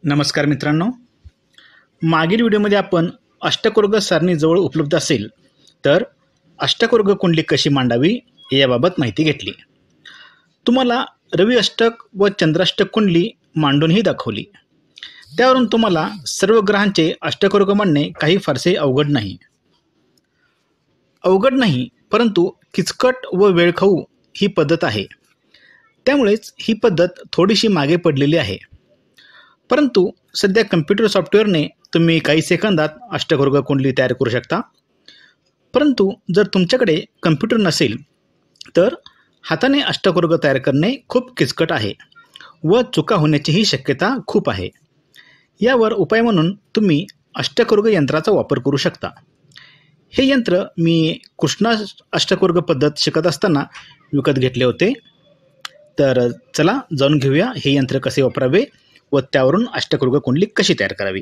नमस्कार मित्रांनो, मागील व्हिडिओमध्ये आपण अष्टकुर्ग सारणी जवळ उपलब्ध असेल तर अष्टकुर्ग कुंडली कशी मांडावी याबाबत माहिती घेतली. तुम्हाला रवी अष्टक व चंद्राष्टक कुंडली मांडूनही दाखवली. त्यावरून तुम्हाला सर्व ग्रहांचे अष्टकुर्ग मांडणे काही फारसे अवघड नाही, परंतु किचकट व वेळखाऊ ही पद्धत आहे. त्यामुळेच ही पद्धत थोडीशी मागे पडलेली आहे. परंतु सध्या कम्प्युटर सॉफ्टवेअरने तुम्ही काही सेकंदात अष्टकुर्ग कुंडली तयार करू शकता. परंतु जर तुमच्याकडे कम्प्युटर नसेल तर हाताने अष्टकुर्ग तयार करणे खूप किचकट आहे व चुका होण्याचीही शक्यता खूप आहे. यावर उपाय म्हणून तुम्ही अष्टकुर्ग यंत्राचा वापर करू शकता. हे यंत्र मी कृष्णा अष्टकुर्ग पद्धत शिकत असताना विकत घेतले होते. तर चला जाणून घेऊया हे यंत्र कसे वापरावे व त्यावरून अष्टकुर्ग कुंडली कशी तयार करावी.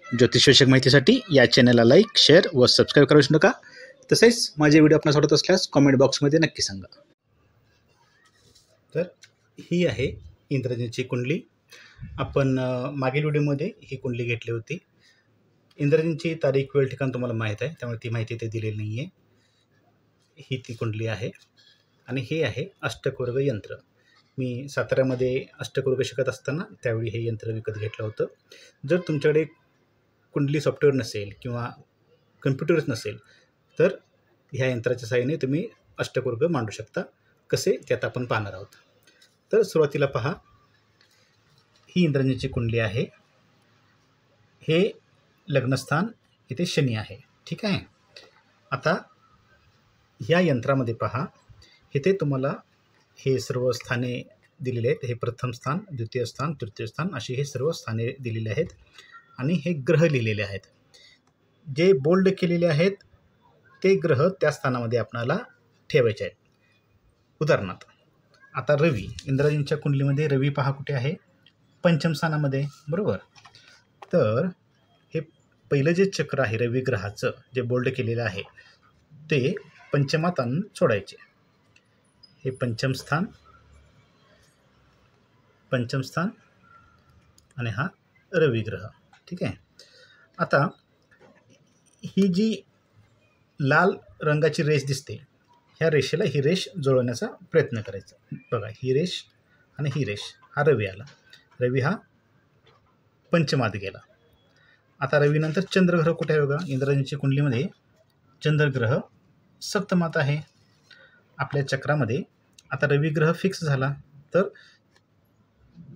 ज्योतिषविषयक माहितीसाठी या चॅनलला लाईक, शेअर व सबस्क्राईब करू विसरू नका. तसेच माझे व्हिडिओ आपणास आवडत असल्यास कॉमेंट बॉक्समध्ये नक्की सांगा. तर ही आहे इंद्रजितची कुंडली. आपण मागील व्हिडिओमध्ये ही कुंडली घेतली होती. इंद्रजितची तारीख, वेळ, ठिकाण तुम्हाला माहीत आहे, त्यामुळे ती माहिती ते दिलेली नाही आहे. ही ती कुंडली आहे आणि हे आहे अष्टकुर्ग यंत्र. मी साताऱ्यामध्ये अष्टकुर्ग शिकत असताना त्यावेळी हे यंत्र विकत घेतलं होतं. जर तुमच्याकडे कुंडली सॉफ्टवेअर नसेल किंवा कम्प्युटरच नसेल तर ह्या यंत्राच्या सहाय्याने तुम्ही अष्टकुर्ग मांडू शकता. कसे त्यात आपण पाहणार आहोत. तर सुरुवातीला पहा, ही इंद्रजितची कुंडली आहे. हे लग्नस्थान, इथे शनी आहे. ठीक आहे. आता ह्या यंत्रामध्ये पहा, इथे तुम्हाला हे सर्व स्थाने दिलेले आहेत. हे प्रथम स्थान, द्वितीय स्थान, तृतीय स्थान अशी हे सर्व स्थाने दिलेली आहेत आणि हे ग्रह लिहिलेले आहेत. जे बोल्ड केलेले आहेत ते ग्रह त्या स्थानामध्ये आपल्याला ठेवायचे आहेत. उदाहरणार्थ आता रवी, इंद्रजितच्या कुंडलीमध्ये रवी पहा कुठे आहे, पंचम स्थानामध्ये, बरोबर. तर हे पहिलं जे चक्र आहे रवी ग्रहाचं जे बोल्ड केलेलं आहे ते पंचमात आणून सोडायचे. हे पंचम स्थान आणि हा रवी ग्रह. ठीक आहे. आता ही जी लाल रंगाची रेष दिसते, ह्या रेषेला ही रेष जुळवण्याचा प्रयत्न करायचा. बघा, ही रेष आणि ही रेष, हा रवी आला. रवी हा पंचमात गेला. आता रवीनंतर चंद्रग्रह कुठे आहे? बघा, इंद्रजितची कुंडलीमध्ये चंद्रग्रह सप्तमात आहे आपल्या चक्रामध्ये. आता रवी ग्रह फिक्स झाला तर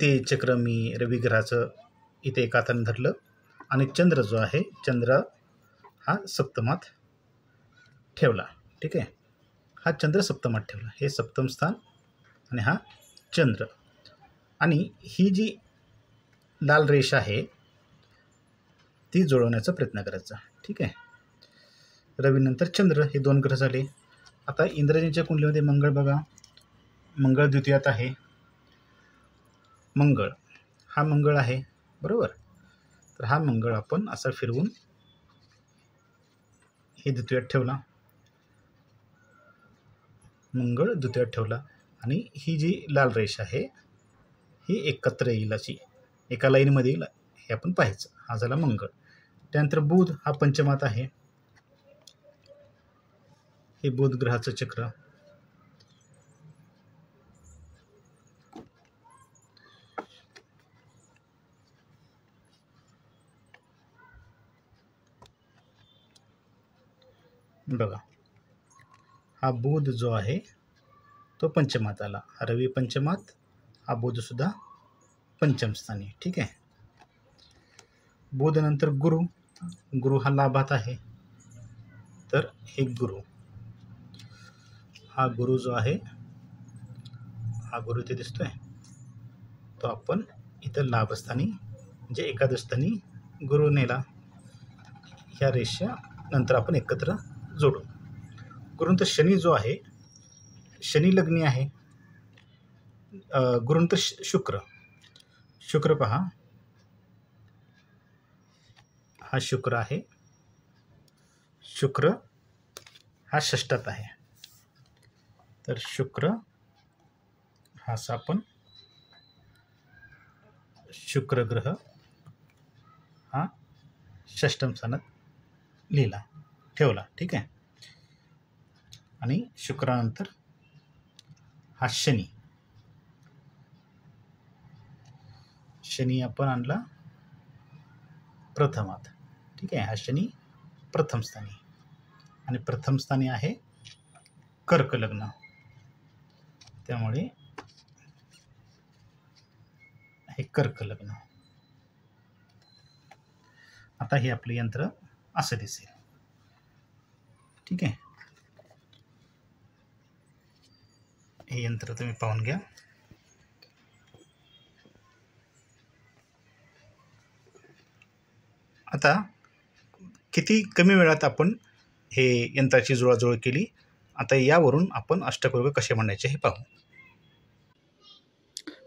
ते चक्र मी रवी ग्रहाचं इथे एका हाताने धरलं आणि चंद्र जो आहे, चंद्र हा सप्तमात ठेवला. ठीक आहे. हा चंद्र सप्तमात ठेवला. हे सप्तम स्थान आणि हा चंद्र. आणि ही जी लाल रेष आहे ती जुळवण्याचा प्रयत्न करायचा. ठीक आहे. रवीनंतर चंद्र, हे दोन ग्रह झाले. आता इंद्रजितच्या कुंडलीमध्ये मंगळ बघा, मंगळ द्वितीयात आहे. मंगळ, हा मंगळ आहे, बरोबर. तर हा मंगळ आपण असा फिरवून हे द्वितीयात ठेवला, मंगळ द्वितीयात ठेवला. आणि ही जी लाल रेष आहे ही एकत्र येईल, अशी एका लाईनमध्ये येईल, हे आपण पाहायचं. हा झाला मंगळ. त्यानंतर बुध, हा पंचमात आहे. हे बुध ग्रहाचं चक्र. बघा, हा बुध जो आहे तो पंचमात आला. हा रवी पंचमात, हा बुध सुद्धा पंचम स्थानी. ठीक आहे. बुध नंतर गुरु, गुरु हा लाभात आहे. तर हे गुरु, हा गुरु जो आहे, हा गुरु इथे दिसतोय, तो आपण इथं लाभस्थानी म्हणजे एकादशस्थानी गुरु नेला. ह्या रेषा नंतर आपण एकत्र जोडू. गुरुनंतर शनी जो आहे, शनी लग्नी आहे. गुरुनंतर शुक्र, शुक्र पहा, हा शुक्र आहे. शुक्र हा षष्ठात आहे. तर शुक्र हा असा आपण शुक्र ग्रह हा षष्टम स्थानात लिहिला ठेवला. ठीक आहे. आणि शुक्रानंतर हा शनी आपण आणला प्रथमात. ठीक आहे. हा शनी प्रथम स्थानी आणि प्रथम स्थानी आहे कर्क लग्न, त्यामुळे हे कर्क लग्न. आता हे आपले यंत्र असं दिसेल. ठीक आहे. हे यंत्र तुम्ही पाहून घ्या. आता किती कमी वेळात आपण हे यंत्राची जुळवाजुळव केली. आता यावरून आपण अष्टकवर्ग कसे म्हणायचे हे पाहू.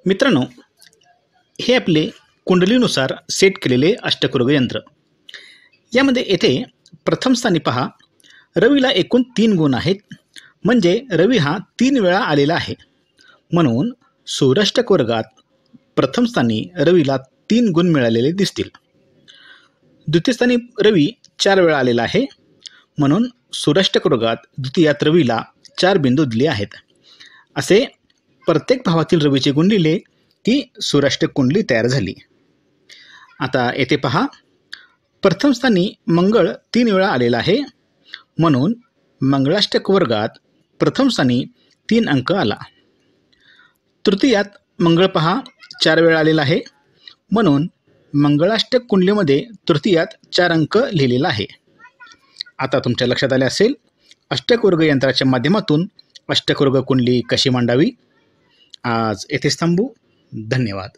मित्रांनो, हे आपले कुंडलीनुसार सेट केलेले अष्टकवर्ग यंत्र. यामध्ये येथे प्रथम स्थानी पहा, रवीला एकूण 3 गुण आहेत. म्हणजे रवी हा 3 वेळा आलेला आहे. म्हणून सौराष्ट्रक वर्गात प्रथम स्थानी रवीला 3 गुण मिळालेले दिसतील. द्वितीय स्थानी रवी 4 वेळा आलेला आहे. म्हणून सौराष्ट्रक वर्गात द्वितीयात रवीला 4 बिंदू दिले आहेत. असे प्रत्येक भावातील रवीचे गुण लिहिले की सौराष्ट्रक कुंडली तयार झाली. आता येथे पहा, प्रथम स्थानी मंगळ 3 वेळा आलेला आहे. म्हणून मंगळाष्टक वर्गात प्रथम स्थानी 3 अंक आला. तृतीयात मंगळ पहा 4 वेळा आलेला आहे. म्हणून मंगळाष्टक कुंडलीमध्ये तृतीयात 4 अंक लिहिलेला आहे. आता तुमच्या लक्षात आले असेल अष्टकवर्ग यंत्राच्या माध्यमातून अष्टकवर्ग कुंडली कशी मांडावी. आज येथेच थांबू. धन्यवाद.